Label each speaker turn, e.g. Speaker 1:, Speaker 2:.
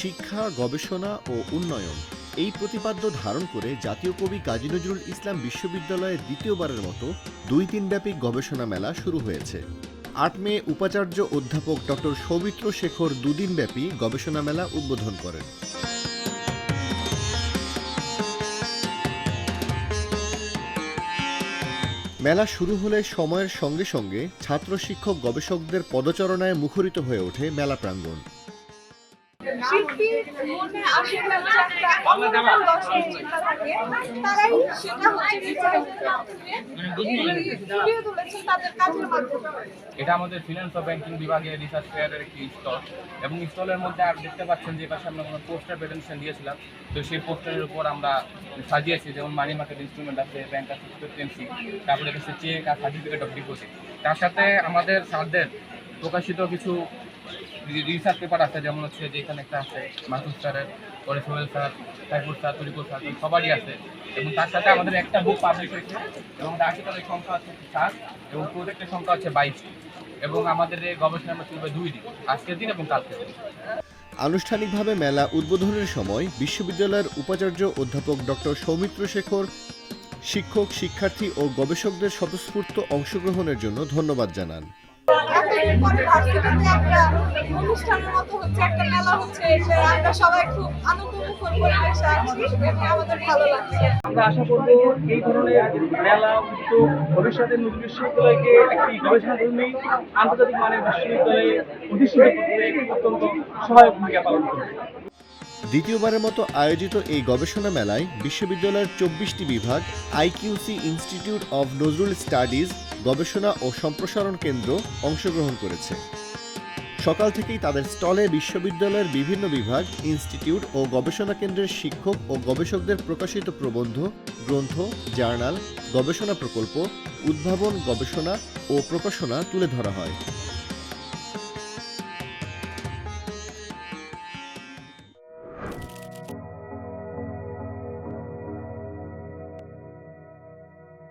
Speaker 1: শিক্ষা, গবেষণা ও উন্নয়ন এই প্রতিপাদ্য ধারণ করে জাতীয় কবি কাজী নজরুল ইসলাম বিশ্ববিদ্যালয়ে দ্বিতীয়বারের মতো ২ দিনব্যাপী গবেষণা মেলা শুরু হয়েছে। ৮ মে উপাচার্য অধ্যাপক ডক্টর সৌমিত্র শেখর ২ দিনব্যাপী গবেষণা মেলা উদ্বোধন করেন। মেলা শুরু হলে সময়ের সঙ্গে সঙ্গে ছাত্র, শিক্ষক, গবেষকদের পদচারণায় মুখরিত হয়ে ওঠে মেলা প্রাঙ্গণ।
Speaker 2: শিল্পীর মনে আসলে একটা অন্যরকম রসের চিন্তা থাকে, তারাই সেটা হচ্ছে ডিজিটালের মাধ্যমে ফুটিয়ে তুলেছেন তাদের কাজের মাধ্যমে।
Speaker 3: এটা আমাদের ফিনান্স ও ব্যাংকিং বিভাগের রিসার্চ ফেয়ারের একটি স্টল, এবং স্টলের মধ্যে আর দেখতে পাচ্ছেন যে পাশে আমরা কোনো পোস্টার প্রেজেন্টেশন দিয়েছিলাম, তো সেই পোস্টারের উপর আমরা সাজিয়েছি, যেমন মানি মার্কেট ইনস্ট্রুমেন্ট আছে, ব্যাংক অ্যাসিস্ট্যান্সি, তারপরে কাছে চেক আর সার্টিফিকেট অফ ডিপোজিট। তার সাথে আমাদের স্যারদের প্রকাশিত কিছু রিসার্চ পেপার আছে, যেমন হচ্ছে যে এখানে একটা আছে মাসুদ স্যারের, পরে Sohel sir, Saiful sir, Tarikul sir, সবারই আছে। এবং তার সাথে আমাদের একটা বুক পাবলিশ হয়েছে, এবং আর্টিকেলের সংখ্যা হচ্ছে 7 এবং প্রজেক্টের সংখ্যা হচ্ছে 22, এবং আমাদের এই গবেষণা চলবে 2 দিন, আজকের দিন এবং কালকের দিন।
Speaker 1: আনুষ্ঠানিকভাবে মেলা উদ্বোধনের সময় বিশ্ববিদ্যালয়ের উপাচার্য অধ্যাপক ডক্টর সৌমিত্র শেখর শিক্ষক, শিক্ষার্থী ও গবেষকদের স্বতঃস্ফূর্ত অংশগ্রহণের জন্য ধন্যবাদ জানান।
Speaker 2: এতদিন পরে ভার্সিটিতে একটা অনুষ্ঠানের মতো হচ্ছে, একটা মেলা হচ্ছে, যে আমরা সবাই খুব আনন্দমুখর পরিবেশে আছি এবং আমাদের ভালো লাগছে।
Speaker 4: আমরা আশা করব এই ধরনের মেলা উদ্যোগ ভবিষ্যতে নজরুল বিশ্ববিদ্যালয়কে একটি গবেষণাধর্মী আন্তর্জাতিক মানের বিশ্ববিদ্যালয়ে প্রতিষ্ঠিত করতে অত্যন্ত সহায়ক ভূমিকা পালন করবে।
Speaker 1: দ্বিতীয়বারের মতো আয়োজিত এই গবেষণা মেলায় বিশ্ববিদ্যালয়ের ২৪টি বিভাগ, আইকিউসি ইনস্টিটিউট অব নজরুল স্টাডিজ গবেষণা ও সম্প্রসারণ কেন্দ্র অংশগ্রহণ করেছে। সকাল থেকেই তাদের স্টলে বিশ্ববিদ্যালয়ের বিভিন্ন বিভাগ, ইনস্টিটিউট ও গবেষণা কেন্দ্রের শিক্ষক ও গবেষকদের প্রকাশিত প্রবন্ধ, গ্রন্থ, জার্নাল, গবেষণা প্রকল্প, উদ্ভাবন, গবেষণা ও প্রকাশনা তুলে ধরা হয়।